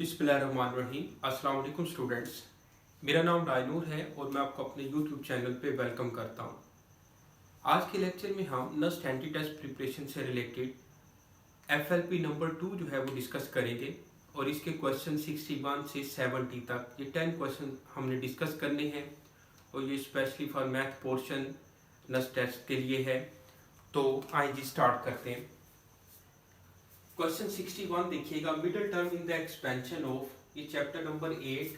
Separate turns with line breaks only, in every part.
बिस्मिल्लाहिर्रहमानिर्रहीम। अस्सलाम वालेकुम स्टूडेंट्स, मेरा नाम रायनूर है और मैं आपको अपने यूट्यूब चैनल पे वेलकम करता हूँ। आज के लेक्चर में हम नस्ट एंटी टेस्ट प्रिपरेशन से रिलेटेड एफएलपी नंबर 2 जो है वो डिस्कस करेंगे और इसके क्वेश्चन 61 से 70 तक ये 10 क्वेश्चन हमने डिस्कस करने हैं और ये specially for math portion NEST test के लिए है। तो आइए जी स्टार्ट करते हैं। क्वेश्चन 61 देखिएगा, middle term in the expansion of, ये chapter number 8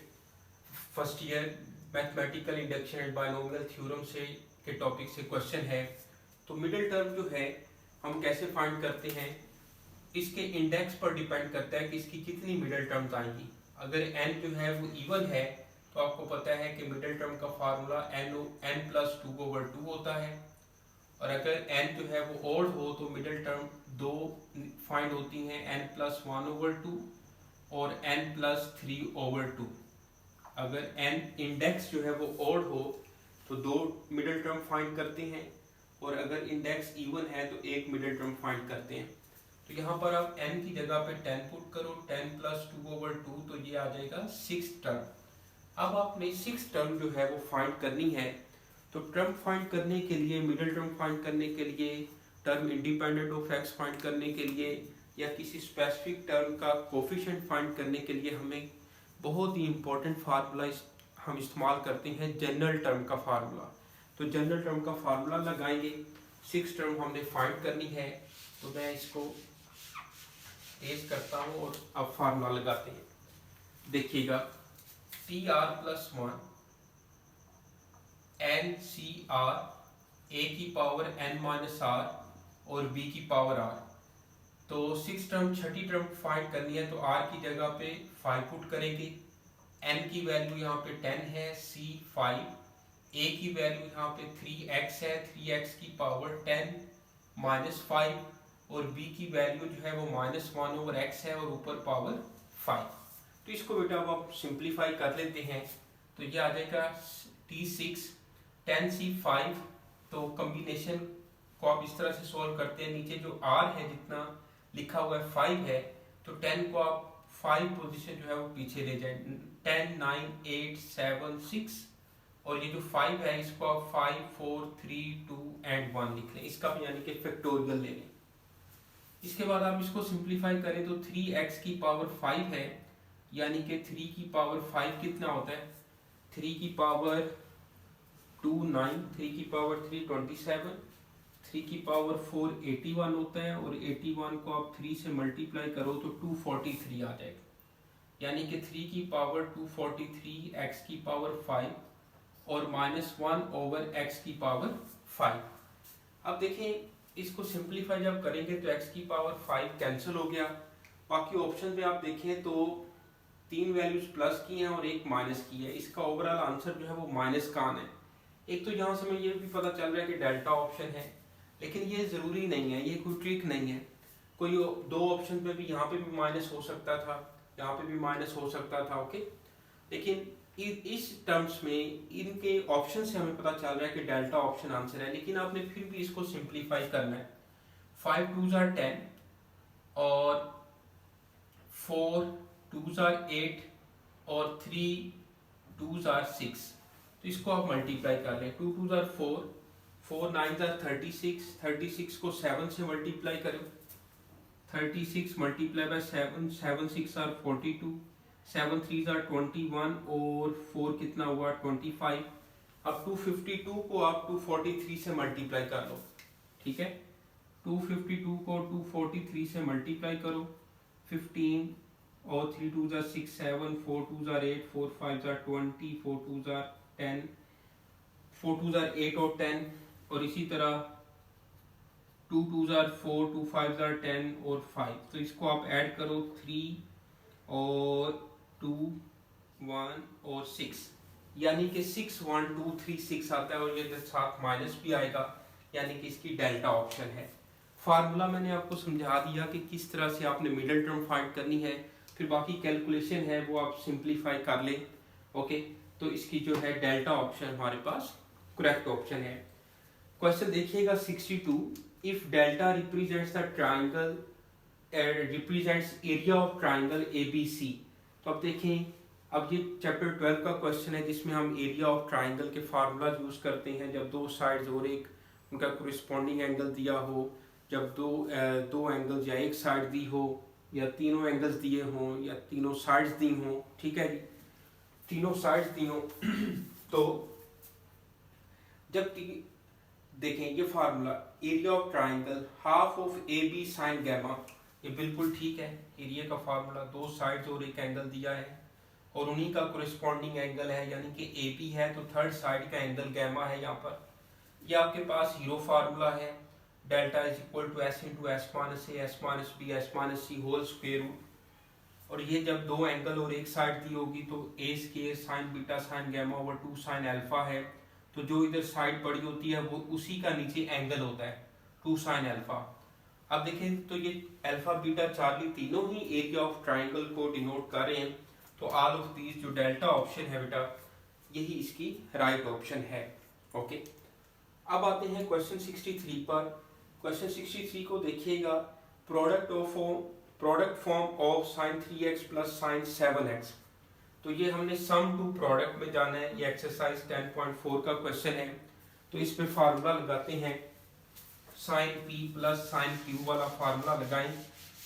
first year mathematical induction and binomial theorem से के टॉपिक से क्वेश्चन है। तो मिडिल टर्म जो है हम कैसे फाइंड करते हैं, इसके इंडेक्स पर डिपेंड करता है कि इसकी कितनी मिडिल टर्म्स आएंगी। अगर n जो है वो इवन है तो आपको पता है कि मिडिल टर्म का फार्मूला n+2/2 होता है, और अगर n जो है वो ओड हो तो मिडिल टर्म दो फाइंड होती हैं, n+1/2 और n+3/2। अगर n इंडेक्स जो है वो ओड हो तो दो मिडिल टर्म फाइंड करते हैं, और अगर इंडेक्स इवन है तो एक मिडिल टर्म फाइंड करते हैं। तो यहाँ पर आप n की जगह पे 10 पुट करो, 10+2/2 तो ये आ जाएगा 6 टर्म। अब आपने 6 टर्म जो है वो फाइंड करनी है। तो टर्म फाइंड करने के लिए, मिडिल टर्म फाइंड करने के लिए, term independent of x find करने के लिए, या किसी स्पेसिफिक टर्म का कोफिशिएंट फाइंड करने के लिए हमें बहुत ही इंपॉर्टेंट फार्मूला हम इस्तेमाल करते हैं, जनरल टर्म का फार्मूला। तो जनरल टर्म का फार्मूला लगाएंगे, 6 टर्म हमने फाइंड करनी है। तो मैं इसको तेज करता हूँ और अब फार्मूला लगाते हैं। देखिएगा, TR+1 NCR a की पावर n-r और b की पावर r। तो 6 टर्म छठी टर्म फाइंड करनी है तो r की जगह पे 5 पुट करेंगे, n की वैल्यू यहाँ पे 10 है, c 5, a की वैल्यू यहाँ पे 3x है, 3x की पावर 10 -5, और b की वैल्यू जो है वो -1/x है और ऊपर पावर 5। तो इसको बेटा अब आप सिंप्लीफाई कर लेते हैं तो ये आ जाएगा T6 10C5। तो कॉम्बिनेशन को आप इस तरह से सॉल्व करते हैं, नीचे जो r है जितना लिखा हुआ है 5 है, तो 10 को आप 5 पोजीशन जो है वो पीछे ले जाएं, 10 9 8 7 6, और ये जो 5 है इसको आप 5 4 3 2 एंड 1 लिख लें, इसका भी यानी कि फैक्टोरियल ले लें। इसके बाद आप इसको सिंप्लीफाई करें तो 3x की पावर 5 है, यानी कि 3 की पावर 5 कितना होता है, 3 की पावर 2 9, 3 की पावर 3 27, 3 की पावर 4 81 होता है, और 81 को आप 3 से मल्टीप्लाई करो तो 243 आ जाएगा, यानी कि 3 की पावर 243 x की पावर 5 और -1/x की पावर 5। अब देखें, इसको सिंप्लीफाई जब करेंगे तो x की पावर 5 कैंसिल हो गया। बाकी ऑप्शन पे आप देखें तो 3 वैल्यूज प्लस की हैं और एक माइनस की है, इसका ओवरऑल आंसर जो है वो माइनस का आना है। एक तो यहाँ से हमें ये भी पता चल रहा है कि डेल्टा ऑप्शन है, लेकिन ये ज़रूरी नहीं है, ये कोई ट्रिक नहीं है। कोई दो ऑप्शन पे भी, यहाँ पे भी माइनस हो सकता था, यहाँ पे भी माइनस हो सकता था, ओके। लेकिन इस टर्म्स में इनके ऑप्शन से हमें पता चल रहा है कि डेल्टा ऑप्शन आंसर है, लेकिन आपने फिर भी इसको सिंप्लीफाई करना है। 5 2s are 10 और 4 2s are 8 और 3 2s are 6, तो इसको आप मल्टीप्लाई कर लें। 2 2s are 4, 4 9s are 36, 36 को 7 से मल्टीप्लाई करो, 36 multiply by 7, 7 6 are 42, 7 3s are 21 और 4 कितना हुआ 25। अब 252 को आप 243 से मल्टीप्लाई कर लो, ठीक है। 252 को 243 से मल्टीप्लाई करो, 15 और 3 2s are 6 7, 4 2s are 8, 4 5s are 20, 4 2s are 10, 4 2s are 8 और 10, और इसी तरह 2 2s are 4, 2 5s are 10 और 5। तो इसको आप ऐड करो, 3 और 2 1 और 6, यानी कि 6 1 2 3 6 आता है, और ये साथ माइनस भी आएगा, यानी कि इसकी डेल्टा ऑप्शन है। फार्मूला मैंने आपको समझा दिया कि किस तरह से आपने मिडिल टर्म फाइंड करनी है, फिर बाकी कैलकुलेशन है वो आप सिंप्लीफाई कर लें, ओके। तो इसकी जो है डेल्टा ऑप्शन हमारे पास करेक्ट ऑप्शन है। क्वेश्चन देखिएगा 62, if delta represents the triangle represents area of triangle ABC, तो अब देखें, अब ये चैप्टर 12 का क्वेश्चन है जिसमें हम एरिया ऑफ ट्राइंगल के फार्मूला यूज़ करते हैं जब दो साइड्स और एक उनका कोरिस्पॉन्डिंग एंगल दिया हो, जब दो एंगल्स या एक साइड दी हो, या तीनों एंगल्स दिए हों, या तीनों साइड्स दी हों, ठीक है जी, तीनों साइड्स दी हों तो जब देखें ये formula area of triangle half of a b sine gamma, ये बिल्कुल ठीक है। एरिया का फार्मूला, दो साइड्स और एक एंगल दिया है और उन्हीं का कोरिस्पॉन्डिंग एंगल है, यानी कि ए बी है तो थर्ड साइड का एंगल गैमा है यहाँ पर। ये आपके पास हीरो फार्मूला है, delta is equal to s into s minus a s minus b s minus c whole square root. और ये जब दो एंगल और एक साइड दी होगी तो a square sine beta sine gamma over 2 sine alpha है, तो जो इधर साइड पड़ी होती है वो उसी का नीचे एंगल होता है 2 साइन अल्फा। अब देखें तो ये अल्फा बीटा चार्ली तीनों ही एरिया ऑफ ट्राइंगल को डिनोट कर रहे हैं, तो ऑल ऑफ दीज जो डेल्टा ऑप्शन है बेटा यही इसकी राइट ऑप्शन है। ओके, अब आते हैं क्वेश्चन 63 पर। क्वेश्चन 63 को देखिएगा, product form of sine 3x plus sign 7x। तो ये हमने सम टू प्रोडक्ट में जाना है, ये एक्सरसाइज 10.4 का क्वेश्चन है। तो इस पे फार्मूला लगाते हैं, sine p plus sine q वाला फार्मूला लगाएं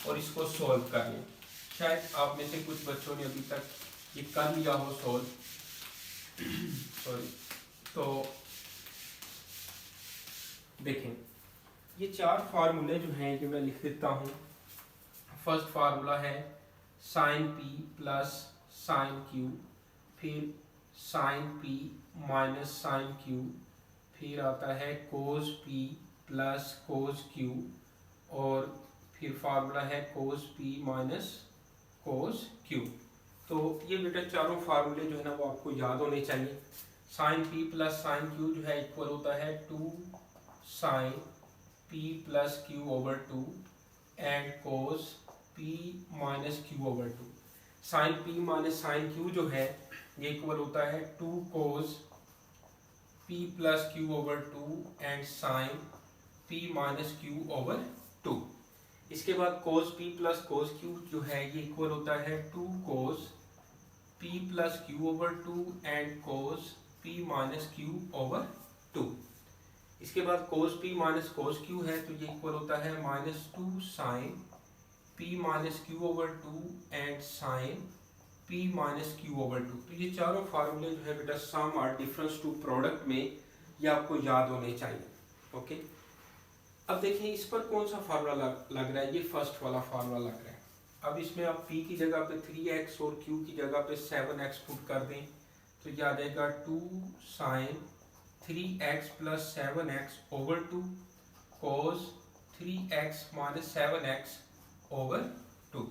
और इसको सॉल्व करें। शायद आप में से कुछ बच्चों ने अभी तक ये कर लिया हो सॉल्व सॉरी। तो देखें ये चार फार्मूले जो हैं कि मैं लिख देता हूँ। फर्स्ट फार्मूला है sine p plus sine q, फिर sine p minus sine q, फिर आता है cos p plus cos q, और फिर फार्मूला है cos p minus cos q। तो ये बेटा चारों फार्मूले जो है ना वो आपको याद होने चाहिए। Sine p plus sine q जो है इक्वल होता है 2 sine p plus q over 2 and cos p minus q over 2। Sine p minus sine q जो है ये इक्वल होता है 2 cos p plus q over 2 and sine p minus q over 2। इसके बाद cos p plus cos q जो है ये इक्वल होता है 2 cos p plus q over 2 and cos p minus q over 2। इसके बाद cos p minus cos q है तो ये इक्वल होता है minus 2 sine p minus q over 2 and sine p minus q over 2। तो ये चारों फार्मूले जो है बेटा सम और डिफरेंस टू प्रोडक्ट में ये आपको याद होने चाहिए। ओके, अब देखें इस पर कौन सा फार्मूला लग रहा है, ये फर्स्ट वाला फार्मूला लग रहा है। अब इसमें आप p की जगह पे 3x और q की जगह पे 7x पुट कर दें तो ये आ जाएगा 2 sine 3x plus 7x over 2 cos 3x minus 7x over 2।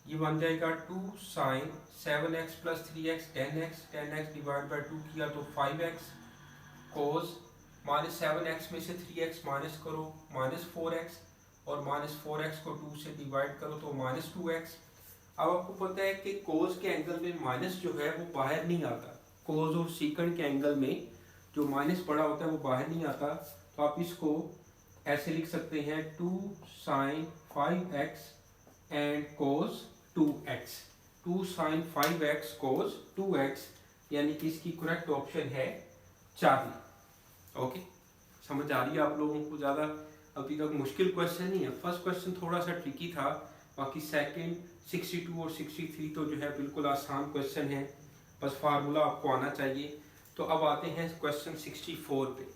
ये बन जाएगा 2 sign 7x plus 3x 10x divide by 2 किया तो 5x कोस माइनस 7x में से 3x माइनस करो माइनस 4x और माइनस 4x को 2 से डिवाइड करो तो माइनस 2x। अब आपको पता है कि कोस के एंगल में माइनस जो है वो बाहर नहीं आता, कोस और सीकंड के एंगल में जो माइनस पड़ा होता है वो बाहर नहीं आता। तो आप इसको ऐसे लिख सकते हैं 2 sine 5x and cos 2x, 2 sine 5x cos 2x, यानी कि इसकी करेक्ट ऑप्शन है 40। ओके, समझ आ रही है आप लोगों को? ज़्यादा अभी तक मुश्किल क्वेश्चन नहीं है। फर्स्ट क्वेश्चन थोड़ा सा ट्रिकी था, बाकी सेकंड 62 और 63 तो जो है बिल्कुल आसान क्वेश्चन है, बस फार्मूला आपको आना चाहिए। तो अब आते हैं क्वेश्चन 64 पे।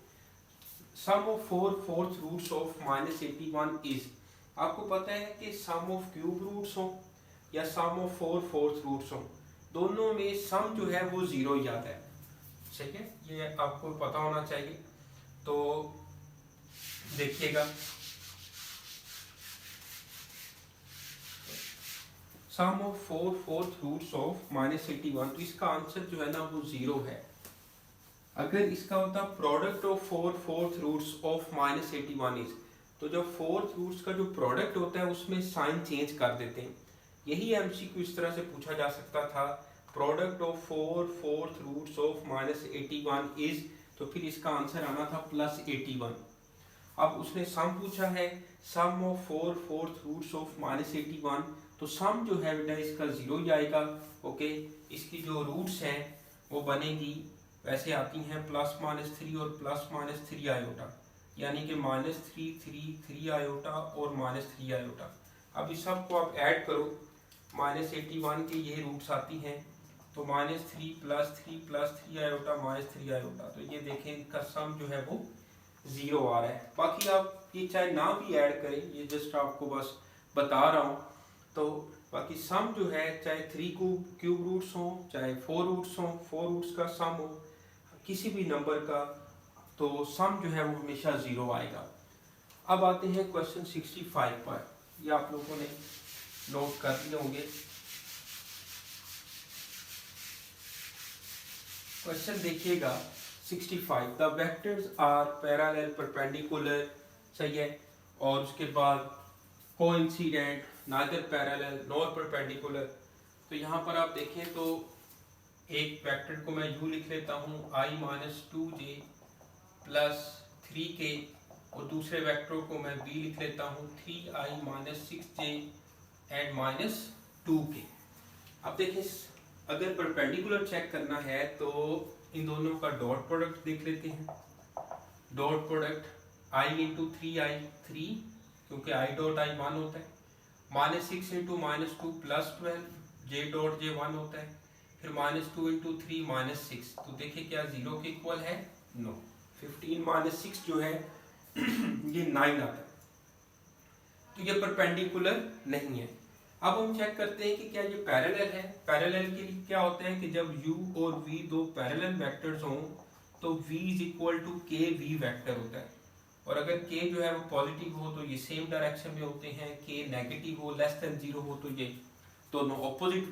Sum of 4 fourth roots of minus 81 is. आपको पता है कि सम ऑफ क्यूब रूट्स हो या सम ऑफ 4 फोर्थ रूट्स हो, दोनों में सम जो है वो 0 ही आता है। ठीक है, ये आपको पता होना चाहिए। तो देखिएगा sum of 4 fourth roots of minus 81, तो इसका आंसर जो है ना वो 0 है। अगर इसका होता product of 4 fourth roots of minus 81 is, तो जब फोर्थ रूट्स का जो प्रोडक्ट होता है उसमें साइन चेंज कर देते हैं। यही एमसीक्यू इस तरह से पूछा जा सकता था, product of 4 fourth roots of minus 81 is, तो फिर इसका आंसर आना था प्लस 81। अब उसने सम पूछा है, sum of 4 fourth roots of minus 81, तो सम जो है बेटा इसका 0 ही आएगा। ओके, इसकी जो रूट्स हैं वो बनेगी वैसे आती हैं +-3 और +-3 आयोटा, यानी कि -3 3 3 आयोटा और -3 आयोटा। अब इस सब को आप ऐड करो, -81 के ये रूट्स आती हैं, तो -3 +3 +3 आयोटा -3 आयोटा, तो ये देखें इनका सम जो है वो 0 आ रहा है। बाकी आप ये चाहे ना भी ऐड करें, ये जस्ट आपको बस बता रहा हूँ। तो बाकी सम जो है चाहे 3 क्यूब रूट्स हो, चाहे 4 रूट्स हो, 4 रूट्स का सम हो किसी भी नंबर का, तो सम जो है वो हमेशा 0 आएगा। अब आते हैं क्वेश्चन 65 पर, ये आप लोगों ने नोट कर लिए होंगे। क्वेश्चन देखिएगा 65, the vectors are parallel perpendicular, सही है, और उसके बाद coincident, neither parallel nor perpendicular. तो यहाँ पर आप देखें तो एक वेक्टर को मैं यू लिख लेता हूँ i-2j + 3k, और दूसरे वेक्टर को मैं v लिख लेता हूँ 3i - 6j एंड -2k। अब देखिए अगर परपेंडिकुलर चेक करना है तो इन दोनों का डॉट प्रोडक्ट देख लेते हैं। डॉट प्रोडक्ट i × 3i 3, क्योंकि i डॉट i 1 होता है, -6 × -2 +12, j डॉट j 1 होता है, फिर -2 × 3 -6, तो देखिए क्या 0 के इक्वल है? नो। 15 - 6 जो है ये 9 आता है, तो ये परपेंडिकुलर नहीं है। अब हम चेक करते हैं कि क्या ये पैरेलल है। पैरेलल के लिए क्या होता है कि जब u और v दो पैरेलल वेक्टर्स हों तो v = kv वेक्टर होता है, और अगर k जो है वो पॉजिटिव हो तो ये सेम डायरेक्शन में होते हैं, k नेगेटिव हो <0 हो तो ये दोनों ऑपोजिट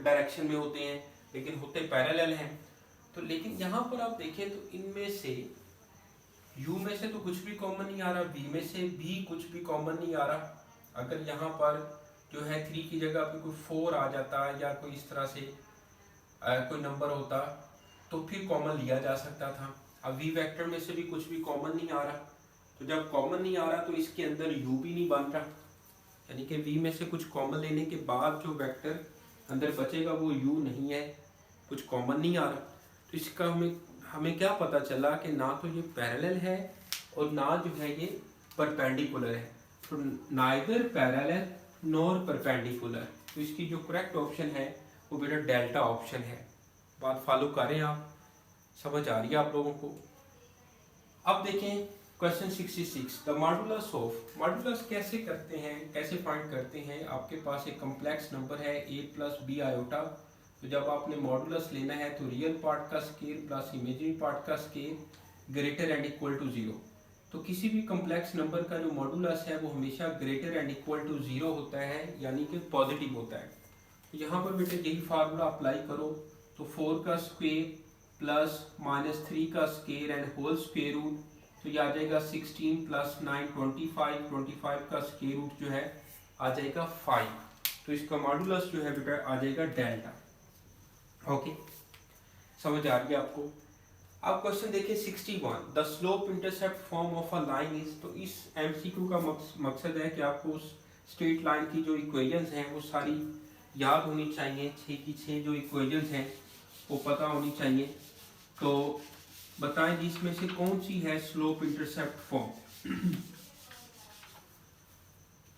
डायरेक्शन में होते हैं, लेकिन होते पैरेलल हैं। तो लेकिन यहाँ पर आप देखें तो इनमें से u में से तो कुछ भी कॉमन नहीं आ रहा, v में से भी कुछ भी कॉमन नहीं आ रहा। अगर यहाँ पर जो है 3 की जगह पे कोई 4 आ जाता या कोई इस तरह से कोई नंबर होता तो फिर कॉमन लिया जा सकता था। अब v वेक्टर में से भी कुछ भी कॉमन नहीं आ रहा, तो जब कॉमन नहीं आ रहा तो इसके अंदर u भी नहीं बन रहा, यानी कि v में से कुछ कॉमन लेने के बाद जो वेक्टर अंदर बचेगा वो u नहीं है, कुछ कॉमन नहीं आ रहा। तो इसका हमें क्या पता चला कि ना तो ये पैरेलल है और ना जो है ये परपेंडिकुलर है, तो नाइदर पैरेलल नॉर परपेंडिकुलर। तो इसकी जो करेक्ट ऑप्शन है वो बेटा डेल्टा ऑप्शन है। बात फॉलो करें, आप समझ आ रही है आप लोगों को। अब देखें question 66, the modulus of, modulus कैसे करते हैं, कैसे फाइंड करते हैं। आपके पास एक कम्प्लेक्स नंबर है a + b आयोटा, तो जब आपने मॉडुलस लेना है तो रियल पार्ट का स्केयर प्लस इमेजिनरी पार्ट का square greater and equal to 0। तो किसी भी कम्प्लेक्स नंबर का जो मॉडुलस है वो हमेशा ग्रेटर एंड इक्वल टू 0 होता है, यानी कि पॉजिटिव होता है। तो यहाँ पर बेटे यही फार्मूला अप्लाई करो, तो 4 का स्क्वायर प्लस -3 का square and whole square root, तो ये आ जाएगा 16 + 9 25, 25 का स्क्वायर रूट जो है आ जाएगा 5। तो इसका मॉडुलस जो है बेटा आ जाएगा डेल्टा। ओके, समझ आ रही है आपको। अब क्वेश्चन देखिए 61, the slope intercept form of a line is. तो इस एमसीक्यू का मकसद है कि आपको स्ट्रेट लाइन की जो इक्वेशंस हैं वो सारी याद होनी चाहिए, 6 की 6 जो इक्वेशंस हैं वो पता होनी चाहिए। तो बताएं जिसमें से कौन सी है slope intercept form.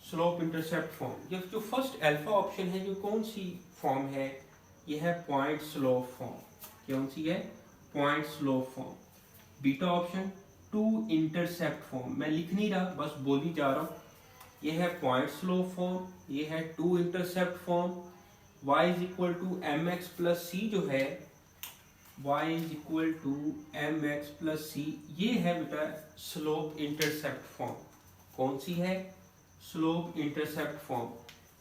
Slope intercept form, ये जो फर्स्ट अल्फा ऑप्शन है ये कौन सी फॉर्म है? ये है पॉइंट स्लोप फॉर्म। कौन सी है? Point slope form. बीटा ऑप्शन टू इंटरसेप्ट फॉर्म, मैं लिख नहीं रहा बस बोल ही जा रहा हूँ। ये है पॉइंट स्लोप फॉर्म, ये है two intercept form. y = mx + c जो है, y = mx + c, ये है बेटा स्लोप इंटरसेप्ट फॉर्म। कौन सी है? Slope intercept form.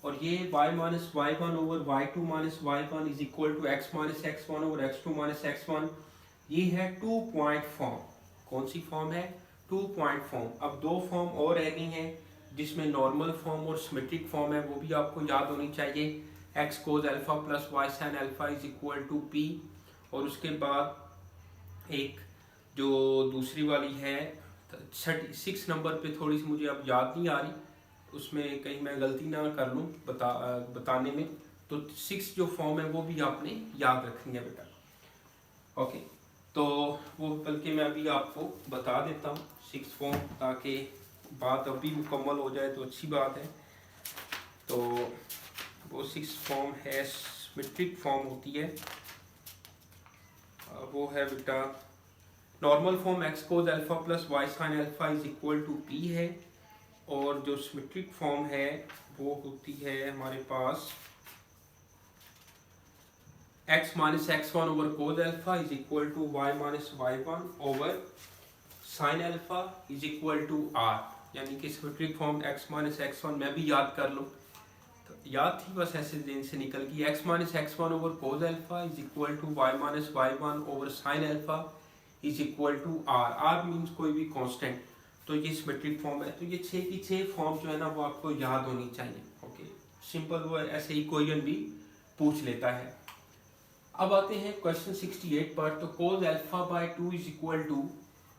और ये y - y1 / y2 - y1 = x - x1 / x2 - x1, ये है 2 पॉइंट फॉर्म। कौन सी फॉर्म है? 2 पॉइंट फॉर्म। अब 2 फॉर्म और रह गई हैं जिसमें नॉर्मल फॉर्म और सिमेट्रिक फॉर्म है, वो भी आपको याद होनी चाहिए। x cos α + y sin α = p, और उसके बाद एक जो दूसरी वाली है 6 नंबर पे, थोड़ी सी मुझे अब याद नहीं आ रही, उसमें कहीं मैं गलती ना कर लूँ बताने में, तो 6 जो फॉर्म है वो भी आपने याद रखनी है बेटा। ओके, तो वो बल्कि मैं अभी आपको बता देता हूँ 6 फॉर्म, ताकि बात अभी मुकम्मल हो जाए तो अच्छी बात है। तो वो 6 फॉर्म है, सिमेट्रिक फॉर्म होती है, वो है बेटा normal form x cos alpha plus y sine alpha is equal to p है, और जो सिमेट्रिक फॉर्म है वो होती है हमारे पास x minus x one over cos alpha is equal to y minus y one over sine alpha is equal to r, यानी कि symmetric form x minus x one मैं भी याद कर लूँ, तो याद थी बस ऐसे दिन से निकल गई। x minus x one over cos alpha is equal to y minus y one over sine alpha is equal to r, r means कोई भी कांस्टेंट, तो ये सिमेट्रिक फॉर्म है। तो ये 6 की 6 फॉर्म जो है ना वो आपको याद होनी चाहिए। ओके, सिंपल, वो ऐसे ही क्वेश्चन भी पूछ लेता है। अब आते हैं क्वेश्चन 68 पर। तो cos alpha by 2 is equal to,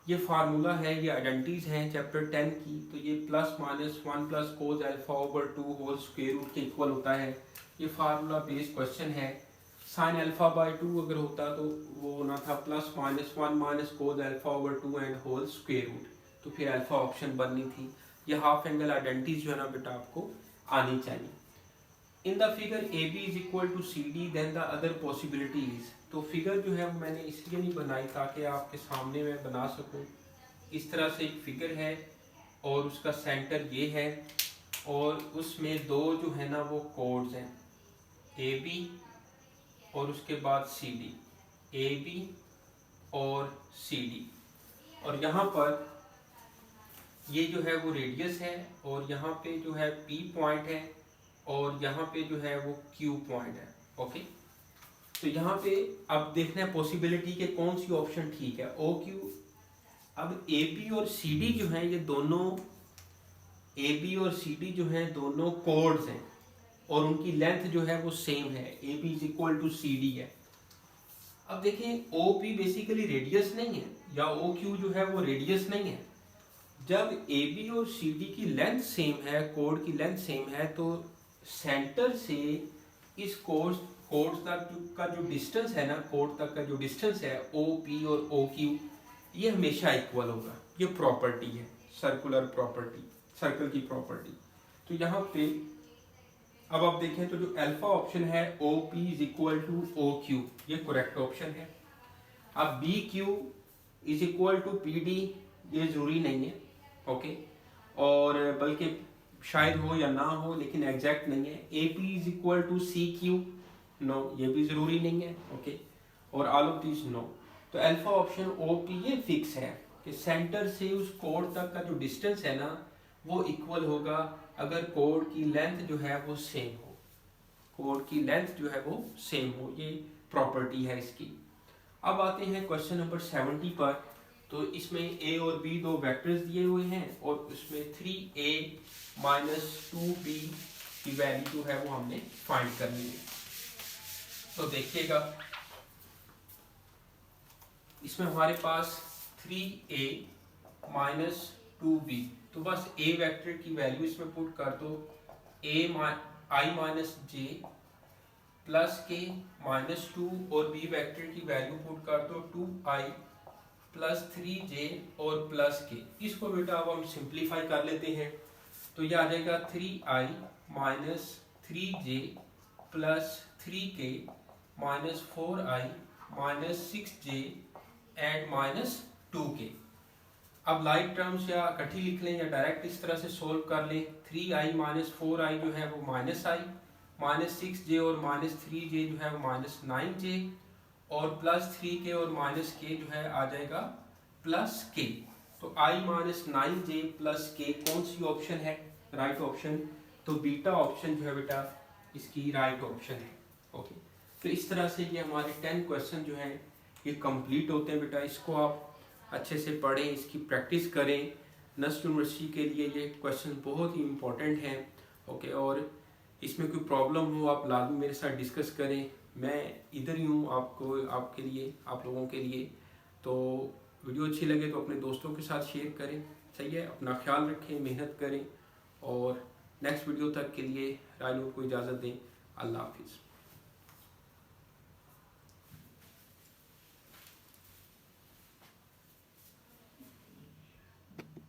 ये फार्मूला है, ये आइडेंटिटीज हैं चैप्टर 10 की, तो ये plus minus 1 plus cos alpha over 2 whole square root के इक्वल होता है। ये फार्मूला बेस्ड क्वेश्चन है। साइन अल्फा बाय 2 अगर होता तो वो होना था plus minus 1 minus cos alpha over 2 and whole square root, तो फिर अल्फा ऑप्शन बननी थी। ये हाफ एंगल आइडेंटिटीज जो है ना बेटा आपको आनी चाहिए। In the figure A B is equal to C D then the other possibilities, तो फिगर जो है मैंने इसलिए नहीं बनाई ताकि आपके सामने मैं बना सकूं। इस तरह से एक फिगर है और उसका सेंटर ये है, और उसमें दो जो है ना वो कोड्स हैं, ए बी और उसके बाद सी डी, ए बी और सी डी, और यहाँ पर ये जो है वो रेडियस है, और यहाँ पे जो है पी पॉइंट है, और यहाँ पे जो है वो क्यू पॉइंट है। ओके, तो यहाँ पे अब देखना है पॉसिबिलिटी के कौन सी ऑप्शन ठीक है, ओ क्यू। अब ए बी और सी डी जो है ये दोनों, ए बी और सी डी जो है दोनों कोड्स हैं, और उनकी लेंथ जो है वो सेम है, A B is equal to C D है। अब देखें ओ पी बेसिकली रेडियस नहीं है, या ओ क्यू जो है वो रेडियस नहीं है। जब ए बी और सी डी की लेंथ सेम है, कोड की लेंथ सेम है, तो सेंटर से इस कोड तक का जो डिस्टेंस है ना, कोड तक का जो डिस्टेंस है ओ पी और ओ क्यू, ये हमेशा इक्वल होगा। ये प्रॉपर्टी है, सर्कुलर प्रॉपर्टी, सर्कल की प्रॉपर्टी। तो यहाँ पे अब आप देखें तो जो अल्फा ऑप्शन है O P is equal to O Q, ये करेक्ट ऑप्शन है। अब B Q is equal to P D, ये जरूरी नहीं है। ओके, और बल्कि शायद हो या ना हो, लेकिन एग्जैक्ट नहीं है। A P is equal to C Q, no, ये भी जरूरी नहीं है। ओके, और ऑल ऑफ दिस नो। तो अल्फा ऑप्शन ओ पी ये फिक्स है कि सेंटर से उस कोड तक का जो डिस्टेंस है ना वो इक्वल होगा अगर कोड की लेंथ जो है वो सेम हो, कोड की लेंथ जो है वो सेम हो, ये प्रॉपर्टी है इसकी। अब आते हैं क्वेश्चन नंबर 70 पर। तो इसमें ए और बी दो वेक्टर्स दिए हुए हैं, और उसमें 3a माइनस 2b की वैल्यू जो है वो हमने फाइंड करनी है। तो देखिएगा इसमें हमारे पास 3a माइनस 2b, तो बस a वेक्टर की वैल्यू इसमें पुट कर दो, आई माइनस जे प्लस के माइनस 2, और b वेक्टर की वैल्यू पुट कर दो 2i प्लस 3j और प्लस के। इसको बेटा अब हम सिंप्लीफाई कर लेते हैं, तो ये आ जाएगा 3i minus 3j plus 3k minus 4i minus 6j and minus 2k। अब लाइक टर्म्स या इकट्ठी लिख लें या डायरेक्ट इस तरह से सोल्व कर लें। 3i माइनस 4i जो है वो माइनस i, माइनस 6j और माइनस 3j जो है वो माइनस 9j, और प्लस 3k और माइनस k जो है आ जाएगा प्लस k। तो i minus 9j plus k कौन सी ऑप्शन है? Right option. तो बीटा ऑप्शन जो है बेटा इसकी राइट ऑप्शन है। ओके, तो इस तरह से ये हमारे 10 क्वेश्चन जो हैं ये कंप्लीट होते हैं बेटा। इसको आप अच्छे से पढ़ें, इसकी प्रैक्टिस करें। नस्ट यूनिवर्सिटी के लिए ये क्वेश्चन बहुत ही इम्पोर्टेंट हैं। ओके, और इसमें कोई प्रॉब्लम हो आप लाजमी मेरे साथ डिस्कस करें, मैं इधर ही हूँ आपको, आपके लिए, आप लोगों के लिए। तो वीडियो अच्छी लगे तो अपने दोस्तों के साथ शेयर करें। सही है, अपना ख्याल रखें, मेहनत करें, और नेक्स्ट वीडियो तक के लिए राय नूर को इजाज़त दें। अल्लाह हाफिज़।